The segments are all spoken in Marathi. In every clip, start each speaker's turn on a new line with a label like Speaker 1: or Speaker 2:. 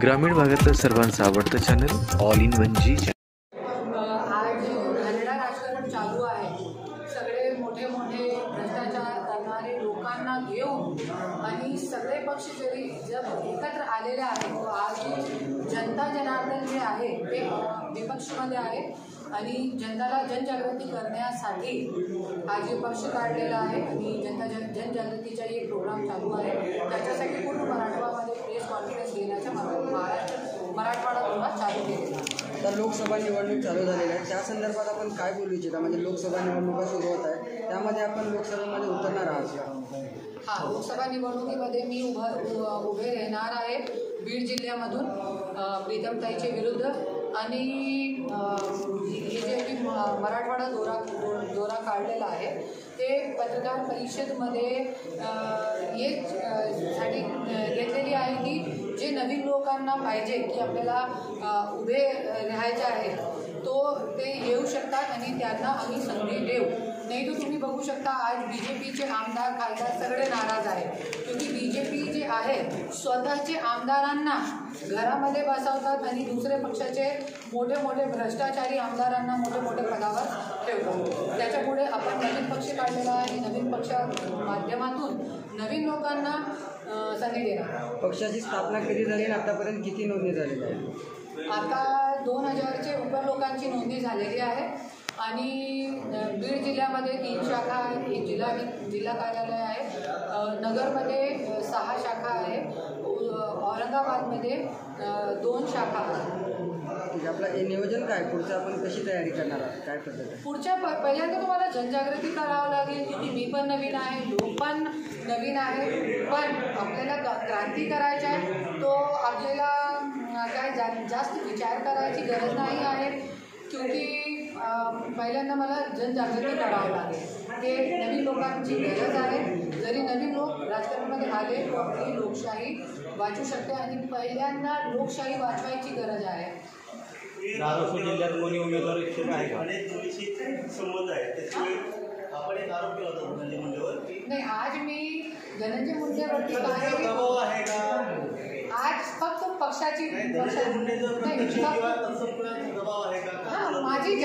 Speaker 1: ग्रामीण भागातलं सर्वांचं आवडतं चॅनल ऑल इन वन जी
Speaker 2: आज घाणेरडा राजकारण चालू आहे। सगळे मोठे मोठे भ्रष्टाचार करणारे लोकांना घेऊन आणि सगळे पक्ष जरी जर एकत्र आलेले आहेत, आज जनता जनार्दन जे आहे ते विपक्षमध्ये आहे आणि जनताला जनजागृती करण्यासाठी आज विपक्ष काढलेला आहे आणि जनजागृतीचा एक प्रोग्राम चालू आहे। त्याच्यासाठी पूर्ण मराठवाड्यामध्ये प्रेस कॉन्फरन्स घेण्याचा मराठवाडा प्रोग्राम चालू केलेला आहे।
Speaker 3: तर लोकसभा निवडणूक चालू झालेली आहे, त्या संदर्भात आपण काय बोलू इच्छिता? म्हणजे लोकसभा निवडणुका सुरू होत आहे, त्यामध्ये आपण लोकसभेमध्ये उतरणार आहात का?
Speaker 2: हां, लोकसभा निवडणुकीमध्ये मी उभे राहणार आहे बीड जिल्ह्यामधून प्रीतमताईचे विरुद्ध। आणि हे जे मी मराठवाडा दौरा काढलेला आहे ते पत्रकार परिषदेमध्ये साठी घेतलेली आहे की जे नवीन लोकांना पाहिजे की आपल्याला उभे राहायचे आहे ते येऊ शकतात आणि त्यांना आम्ही संधी देऊ। नाही तर तुम्ही बघू शकता आज BJPचे आमदार खासदार सगळे नाराज आहेत, क्योंकि BJP जे आहे स्वतःचे आमदारांना घरामध्ये बसवतात आणि दुसरे पक्षाचे मोठे मोठे भ्रष्टाचारी आमदारांना मोठे मोठे पदावर ठेवतात। त्याच्यापुढे आपण नवीन पक्ष काढलेला आहे, नवीन पक्षा माध्यमातून नवीन लोकांना संधी देणार।
Speaker 3: पक्षाची स्थापना कधी झाली आणि आतापर्यंत किती नोंदणी झालेली आहे?
Speaker 2: आता 2000चे उपर लोकांची नोंदणी झालेली आहे आणि बीड जिल्ह्यामध्ये 3 शाखा आहे, एक जिल्हा कार्यालय आहे, नगरमध्ये 6 शाखा आहे, औरंगाबादमध्ये 2 शाखा आहे।
Speaker 3: आपलं हे नियोजन काय पुढचं, आपण कशी तयारी करणार आहात, काय पद्धत आहे?
Speaker 2: पुढच्या पहिल्यांदा तुम्हाला जनजागृती करावं लागेल, की मी पण नवीन आहे, लोक पण नवीन आहे, पण आपल्याला क्रांती करायची आहे तो आपल्याला काय जास्त विचार करायची गरज नाही आहे, क्योंकि पहिल्यांदा मला जनजागृती करावं लागेल। ते नवीन लोकांची गरज आहे। जरी नवीन लोक राजकारणामध्ये आले तो आपली लोकशाही वाचू शकते आणि पहिल्यांदा लोकशाही वाचवायची गरज आहे।
Speaker 4: धाराशिव जिल्ह्यात कोणी उमेदवार इच्छुक आहे का? संबंध आहे त्याच्यामुळे आपण एक आरोप केला होता धनंजय मुंडेवर। नाही,
Speaker 2: आज मी धनंजय मुंडेवरती
Speaker 4: दबाव आहे का?
Speaker 2: आज फक्त पक्षाची
Speaker 4: दबाव आहे का? माझे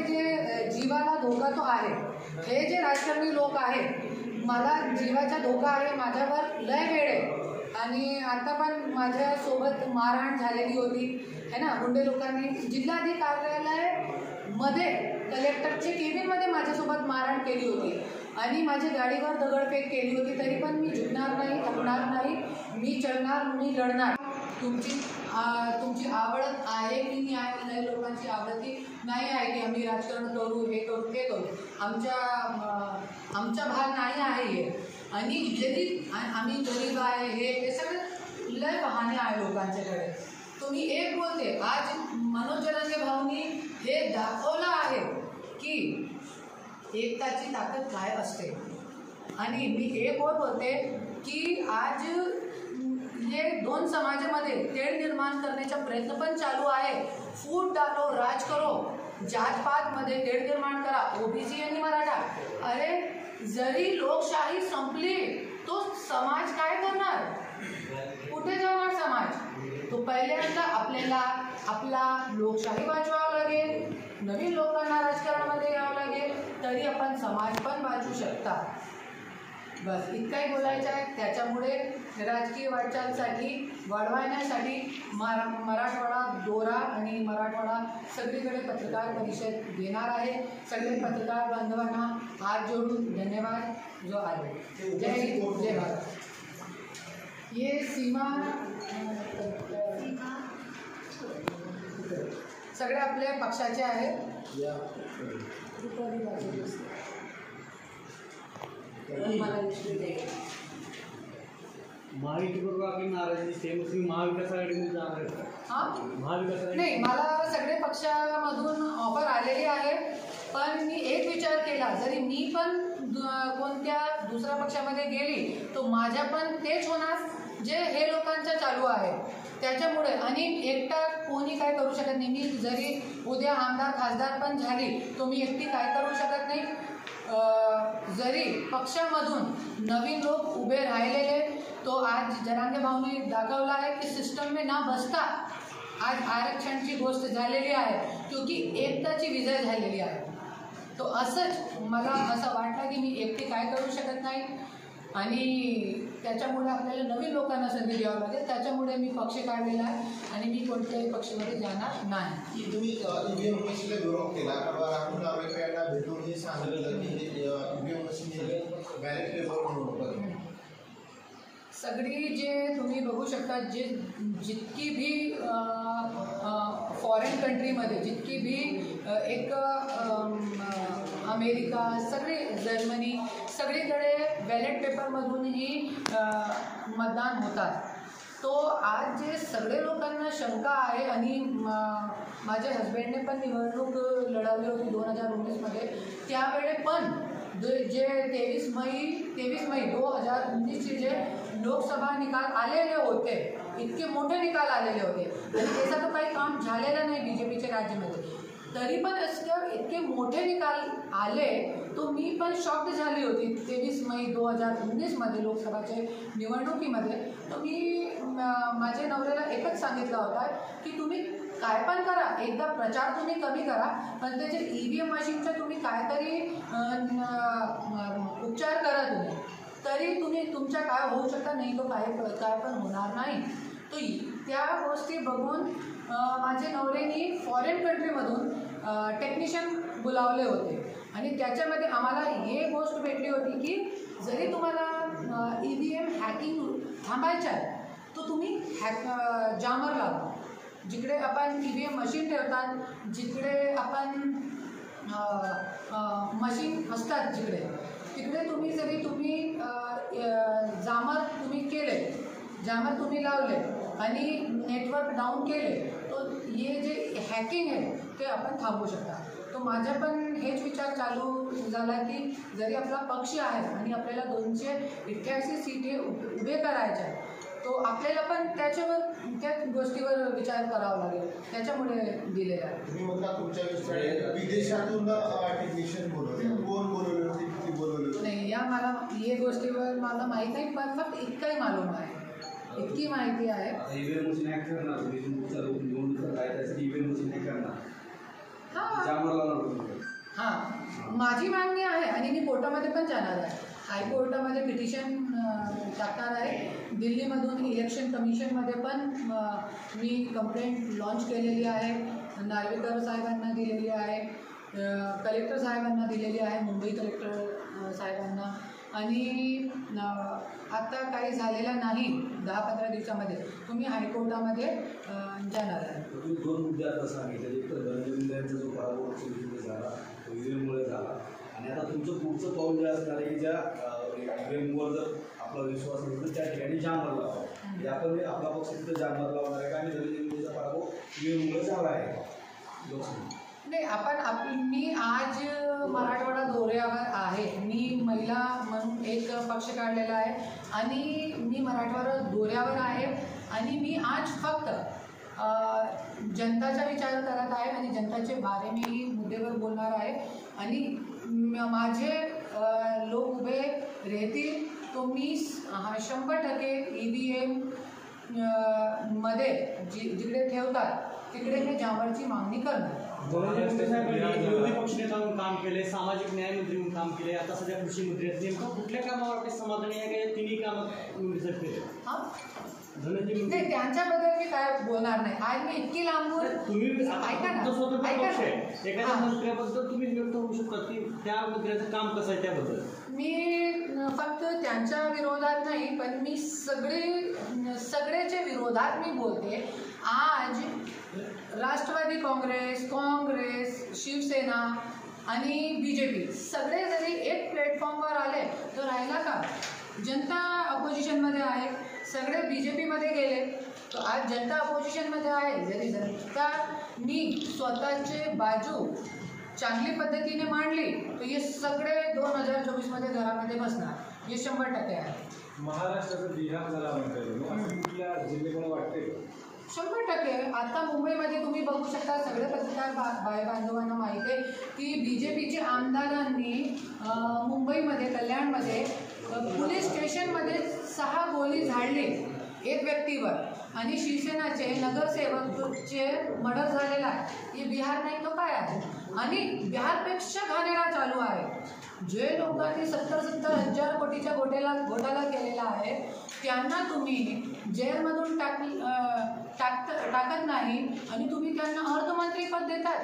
Speaker 4: जे जीवाला धोका तो आहे, हे जे राजकारणी लोक आहेत मला जीवाचा धोका आहे, माझ्यावर लय वेळ आहे आणि आता पण माझ्यासोबत मारहाण झालेली होती है ना। मुंडे लोकांनी जिल्हाधिकारी कार्यालयामध्ये कलेक्टरचे केबिनमध्ये माझ्यासोबत मारहाण केली होती आणि माझ्या गाडीवर दगडफेक केली होती, तरी पण मी झुकणार नाही, थकणार नाही, मी चढणार, मी लढणार। तुमची आवड आहे की नाही आहे, नाही लोकांची आवडती नाही आहे की आम्ही राजकारण करू, हे करू ते करू, आमचा भाग नाही आहे हे। आणि जरी आम्ही गरीब आहे हे सगळं लय बहाणे आहे लोकांच्याकडे। तुम्ही एक बोलते, आज मनोज जरांगे भाऊंनी हे दाखवलं आहे की एकताची ताकद काय असते। आणि मी एक बोलते की आज हे 2 समाजामध्ये तेढ निर्माण करण्याचा प्रयत्न पण चालू आहे। फूट डालो, राज करो, जातपातमध्ये तेढ निर्माण करा, OBC आणि मराठा। अरे जरी लोकशाही संपली तो समाज काय करणार, कुठे जाणार समाज? तो पहिल्यांदा आपल्याला आपला लोकशाही वाचवावं लागेल, नवीन लोकांना राजकारणामध्ये यावं लागेल, तरी आपण समाज पण वाचवू शकता। बस इतकाही बोलायचं आहे। त्याच्यामुळे राजकीय वाटचालीसाठी वाढवण्यासाठी मराठवाडा दौरा आणि मराठवाडा सगळीकडे पत्रकार परिषद घेणार आहे। सगळे पत्रकार बांधवांना हात जोडून धन्यवाद जो आले। जय हिंद, जय भारत। ये सीमा सगळे आपल्या पक्षाचे आहेत। नाही, मला सगळे पक्षामधून ऑफर आलेली आहे, पण मी एक विचार केला, जरी मी पण कोणत्या दुसऱ्या पक्षामध्ये गेली तो माझ्या पण तेच होणार जे हे लोकांचं चालू आहे। त्याच्यामुळे आणि एकटा कोणी काय करू शकत नाही। मी जरी उद्या आमदार खासदार पण झाली तो मी एकटी काय करू शकत नाही। जरी पक्षामधून नवीन लोक उभे राहिलेले, तो आज जरांगे भाऊनी दाखवला आहे की सिस्टम में ना बसता आज आरक्षणची गोष्ट झालेली आहे, क्योंकि एकताची विजय झालेली आहे. तो असंच मला असं वाटलं की मी एकटी काय करू शकत नाही आणि त्याच्यामुळे आपल्याला नवीन लोकांना संधी द्यावी लागेल. त्याच्यामुळे मी पक्ष काढलेला आहे आणि मी कोणत्याही पक्षामध्ये जाणार नाही.
Speaker 5: तुम्ही ईव्हीएम मशीनला विरोध केला, राहुल नार्वेकर यांना भेटून हे सांगितलं की ईव्हीएम मशीन बॅलेट पेपर म्हणून
Speaker 4: सगळी जे तुम्ही बघू शकता, जे जितकी भी फॉरेन कंट्रीमध्ये जितकी भी एक अमेरिका, सगळे जर्मनी, सगळीकडे बॅलेट पेपरमधूनही मतदान होतात. तो आज जे सगळे लोकांना शंका आहे आणि माझ्या हजबंडने पण निवडणूक लढवली होती 2019मध्ये, त्यावेळे पण जे 23 मई 2019चे जे लोकसभा निकाल आलेले होते, इतके मोठे निकाल आलेले होते आणि त्याचं तर काही काम झालेलं नाही बी जे पीच्या राज्यामध्ये, तरी पण इतके मोठे निकाल आले तो मी पण शॉक्ड झाली होती. 23 मई 2019मध्ये लोकसभाच्या निवडणुकीमध्ये तर मी माझ्या नवऱ्याला एकच सांगितलं होता की तुम्ही काय पण करा, एकदा प्रचार तुम्ही कमी करा, पण त्याचे ईव्हीएम मशीनचा तुम्ही काहीतरी उपचार करा तुम्ही, तरी तुम्ही तुमच्या काय होऊ शकता, नाही तो काय पण होणार नाही. तो त्या गोष्टी बघून माझे नवऱ्यानी फॉरेन कंट्रीमधून टेक्निशियन बोलावले होते आणि त्याच्यामध्ये आम्हाला हे गोष्ट भेटली होती की जरी तुम्हाला ईव्हीएम हॅकिंग थांबायचं आहे तर तुम्ही जामर लावा. जिकडे आपण ईव्हीएम मशीन ठेवतात, जिकडे आपण मशीन असतात तिकडे तुम्ही जरी जामर तुम्ही लावले आणि नेटवर्क डाऊन केले तर हे जे हॅकिंग आहे ते आपण थांबवू शकता. तो माझा पण हेच विचार चालू झाला की जरी आपला पक्ष आहे आणि आपल्याला 288 सीटे उभे करायच्या आहे, तो आपल्याला पण त्या गोष्टीवर विचार करावा लागेल, त्याच्यामुळे दिलेला आहे.
Speaker 5: तुम्ही म्हटला तुमच्या विदेशातून टेक्निशियन बोलवले, कोण बोलवले होते, किती बोलवले
Speaker 4: नाही, हे गोष्टीवर मला माहीत नाही, पण फक्त इतकंही मालूम आहे, इतकी माहिती आहे.
Speaker 6: ईव्हीएम मशीन हॅक करणार, निवडणूक काय त्यासाठी ईव्हीएम मशीन हॅक करणार,
Speaker 4: हां, माझी मागणी आहे आणि मी कोर्टामध्ये पण जाणार आहे. हायकोर्टामध्ये पिटिशन टाकणार आहे. दिल्लीमधून इलेक्शन कमिशनमध्ये पण मी कंप्लेंट लॉन्च केलेली आहे, नार्वेकर साहेबांना दिलेली आहे, कलेक्टर साहेबांना दिलेली आहे, मुंबई कलेक्टर साहेबांना, आणि आता काही झालेलं नाही 10-15 दिवसामध्ये तुम्ही हायकोर्टामध्ये जाणार आहे.
Speaker 6: तुम्ही 2 मुद्दे आता सांगितले, एक तर धनंजय मुंडेंचा जो पराभव झाला तो ईव्हीएममुळे झाला आणि आता तुमचं पुढचं पाऊल जे असणार आहे की ज्या ईव्हीएमवर जर आपला विश्वास असेल तर त्या ठिकाणी जामर लावा. म्हणजे आपण आपला पक्ष तिथं जामर लावणार आहे का आणि धनंजय मुंडेचा पराभव ईव्हीएममुळे झाला आहे लोकसभा?
Speaker 4: नाही, मी आज मराठवाडा दौऱ्यावर आहे. मी महिला म्हणून एक पक्ष काढलेला आहे आणि मी मराठवाडा दौऱ्यावर आहे आणि मी आज फक्त जनताचा विचार करत आहे आणि जनताचे बारे में ही मुद्द्यावर बोलणार आहे आणि माझे लोक उभे राहतील तो मी 100% EVM मध्ये जिकडे ठेवतात तिकडे मी जामरची मागणी करणार.
Speaker 7: विरोधी पक्षनेता म्हणून काम केले, सामाजिक न्याय मंत्री म्हणून काम केले, आता सध्या कृषी मंत्री आहेत. नेमकं कुठल्या कामावर आपले समाधानी आहे का तिन्ही कामात रिझल्ट केले?
Speaker 4: नाही, त्यांच्याबद्दल मी काय बोलणार नाही. आज मी इतकी लांबून
Speaker 7: तुम्ही
Speaker 4: ऐका ना,
Speaker 7: एखाद्या मंत्र्याबद्दल तुम्ही व्यक्त होऊ शकता की त्या मंत्र्याचं काम कसं आहे त्याबद्दल?
Speaker 4: मी फक्त त्यांच्या विरोधात नाही, पण मी सगळ्याच्या विरोधात मी बोलते. आज राष्ट्रवादी काँग्रेस, शिवसेना आणि BJP सगळे जरी एक प्लॅटफॉर्मवर आले तर राहिला का? जनता अपोजिशनमध्ये आहे, सगळे BJPमध्ये गेले, तर आज जनता अपोजिशनमध्ये आहे. जरी जनतानी स्वतःचे बाजू चांगली पद्धतीने मांडली तर हे सगळे 2024मध्ये घरामध्ये बसणार, हे 100% आहे.
Speaker 8: महाराष्ट्राचा बिहार झाला म्हणतात, असं कुठल्या जिल्ह्याकडे वाटते
Speaker 2: 100%. आता मुंबईमध्ये तुम्ही बघू शकता, सगळे पत्रकार भाई बांधवांना माहिती आहे की BJPचे आमदारांनी मुंबईमध्ये कल्याणमध्ये पोलीस स्टेशनमध्ये 6 गोळी झाडली एक व्यक्तीवर, आणि शिवसेनाचे नगरसेवकचे मर्डर झालेला आहे. हे बिहार नाही तो काय आहे? आणि बिहारपेक्षा घाणेरडा चालू आहे. जे लोकांनी 70-70 हजार कोटीच्या घोटाळा केलेला आहे त्यांना तुम्ही जेलमधून टाकत नाही आणि तुम्ही त्यांना अर्थमंत्रीपद देतात.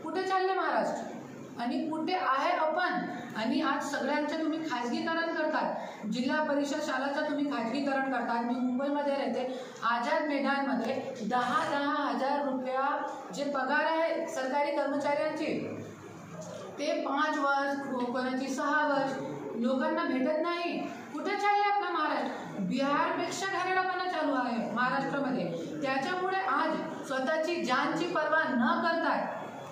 Speaker 2: कुठे चालले महाराष्ट्र आणि कुठे आहे आपण? आणि आज सगळ्यांचं तुम्ही खाजगीकरण करतात. जिल्हा परिषद शाळाचं तुम्ही खाजगीकरण करतात. मी मुंबईमध्ये राहते, आझाद मैदानमध्ये 10-10 हजार रुपया जे पगार आहे सरकारी कर्मचाऱ्यांची, ते 5 वर्ष, कोणाची 6 वर्ष लोकांना भेटत नाही. कुठे चालले आपला महाराष्ट्र? बिहारपेक्षा घाणेरडापणा चालू आहे महाराष्ट्रामध्ये. त्याच्यामुळे आज स्वतःची जानची पर्वा न करतात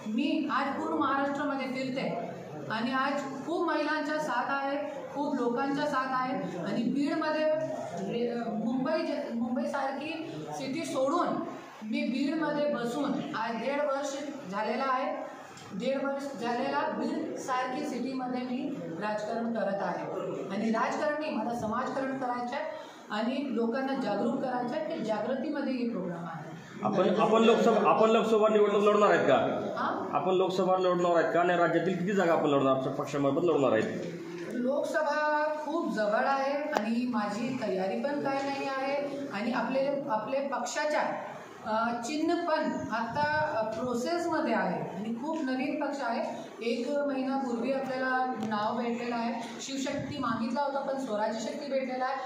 Speaker 2: मी आज पूर्ण महाराष्ट्रामध्ये फिरते आणि आज खूप महिलांचा साथ आहे, खूप लोकांचा साथ आहे. आणि बीडमध्ये मुंबईसारखी सिटी सोडून मी बीडमध्ये बसून आज 1.5 वर्ष झालेला आहे. 1.5 वर्ष झालेला बीडसारखी सिटीमध्ये मी राजकारण करत आहे. आणि राजकारण नाही, मला समाजकारण करायचं आहे आणि लोकांना जागरूक करायचं आहे. ते जागृतीमध्ये हे प्रोग्राम आहे.
Speaker 8: आपण लोकसभा निवडणूक लढणार आहेत का? आपण लोकसभा लढणार आहेत का? आणि राज्यातील किती जागा आपण लढणार, पक्षामार्फत लढणार आहेत?
Speaker 2: लोकसभा खूप जवळ आहे आणि माझी तयारी पण काय नाही आहे. आणि आपले पक्षाच्या चिन्ह पण आता प्रोसेसमध्ये आहे आणि खूप नवीन पक्ष आहे. 1 महिन्यापूर्वी आपल्याला नाव भेटलेलं आहे. शिवशक्ती मागितला होता पण स्वराज्य शक्ती भेटलेला आहे.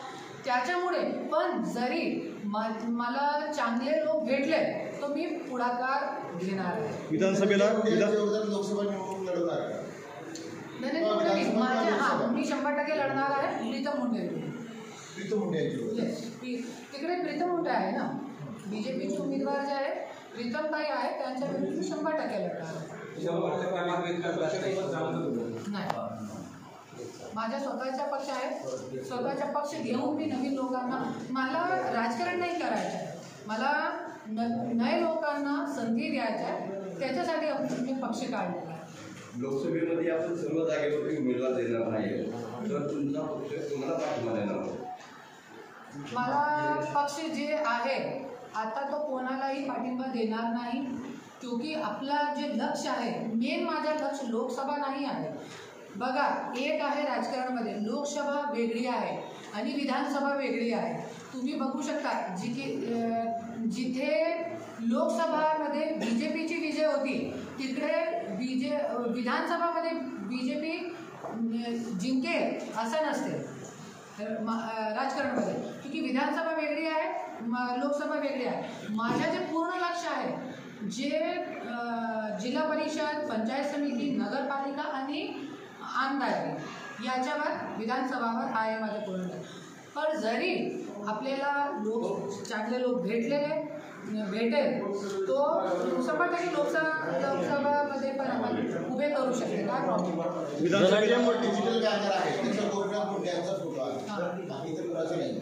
Speaker 2: त्याच्यामुळे पण जरी मला चांगले लोक भेटले तर मी पुढाकार घेणार आहे.
Speaker 8: विधानसभेला
Speaker 5: लोकसभा निवडणूक लढवणार आहे.
Speaker 2: नाही, मी 100% लढणार आहे. प्रीतम मुंडे तिकडे प्रीतम मुंडे आहे ना, BJPचे उमेदवार जे आहे प्रीतमताई आहे, त्यांच्या विरुद्ध 100% लढणार आहे. नाही, माझा स्वतःचा पक्ष आहे. स्वतःचा पक्ष घेऊन मी नवीन लोकांना, मला राजकारण नाही करायचं आहे, मला नवीन लोकांना संधी द्यायच्या आहे. त्याच्यासाठी मी पक्ष काढलेला आहे.
Speaker 6: लोकसभेमध्ये आपण सर्व जागेवरती उमेदवार देणार नाही, तर तुमचा पक्ष तुम्हाला पाठिंबा देणार?
Speaker 2: मला पक्ष जे आहे आता तो कोणालाही पाठिंबा देणार नाही. क्योंकि आपला जे लक्ष आहे, मेन माझा लक्ष लोकसभा नाही आहे. बघा, एक आहे राजकारणामध्ये लोकसभा वेगळी आहे आणि विधानसभा वेगळी आहे. तुम्ही बघू शकता जिथे लोकसभामध्ये BJPची विजय होती तिकडे विधानसभामध्ये BJP जिंकेल असं नसते राजकारणामध्ये. क्योंकि विधानसभा वेगळी आहे, लोकसभा वेगळी आहे. माझ्या जे पूर्ण लक्ष आहे, जे जिल्हा परिषद, पंचायत समिती, नगरपालिका आणि आमदार याच्यावर विधानसभावर आहे माझं पूर्ण लक्ष. पण जरी आपल्याला चांगले लोक भेटेल तो 100% लोकसभामध्ये पण आपण उभे करू शकते. काय प्रॉब्लेम?
Speaker 5: डिजिटल कॅमेरा आहे, त्याच्या गोपीनाथ फोटो आहे, बाकी तर कुणाचं नाही.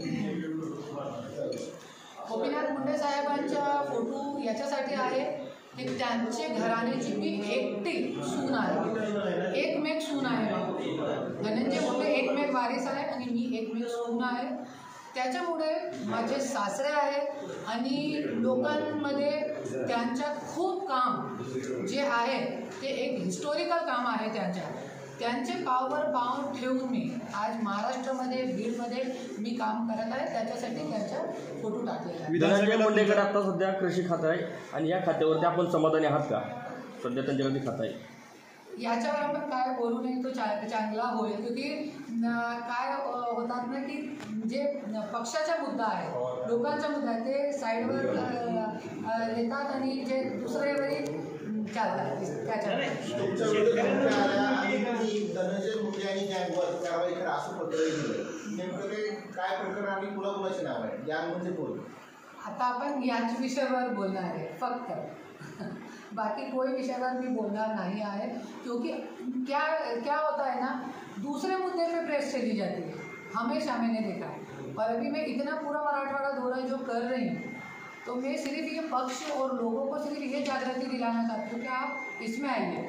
Speaker 2: गोपीनाथ मुंडे साहेबांचा फोटो याच्यासाठी आहे की त्यांचे घराण्याची मी एकटी सून आहे, एकमेक सून आहे. धनंजय मुंडे एकमेक वारीस आहे आणि मी एकमेक सून आहे. त्याच्यामुळे माझे सासरे आहेत आणि लोकांमध्ये त्यांच्या खूप काम जे आहे ते एक हिस्टोरिकल काम आहे. त्यांचे पाववर पाव ठेवून मी आज महाराष्ट्रामध्ये, बीडमध्ये मी काम करत आहे. त्याच्यासाठी त्यांचा फोटो टाकलेला आहे.
Speaker 8: धनंजय मुंडेकडे आता सध्या कृषी खातं आहे आणि या खात्यावरती आपण समाधानी आहात का? सध्या त्यांच्याकडे खातं आहे,
Speaker 2: याच्यावर आपण काय बोलू नये, तो चांगला होईल. क्योंकि काय होतात ना की जे पक्षाचा मुद्दा आहे, लोकांचा मुद्दा आहे, ते साईडवर येतात आणि जे दुसरे वेळी चालतात. त्याच्यामुळे
Speaker 5: धनंजय मुंडे आणि गँगवर कारवाई करा असं पत्र दिलं. नेमकं ते काय प्रकरण आणि कुणाकुणाचे नाव आहे, गँग म्हणजे कोण?
Speaker 2: आता आपण याच विषयावर बोलणार आहे फक्त, बाकी कोई विषयावर भी बोलना नहीं है. क्योंकि क्या होता है ना, दूसरे मुद्दे पे प्रेस चली जाती है, हमेशा मैंने देखा है. और अभी मैं इतना पूरा मराठवाड़ा दौरा जो कर रही हूँ तो मैं सिर्फ ये पक्ष और लोगों को सिर्फ ये जागृति दिलाना चाहती हूँ कि आप इसमें आइए।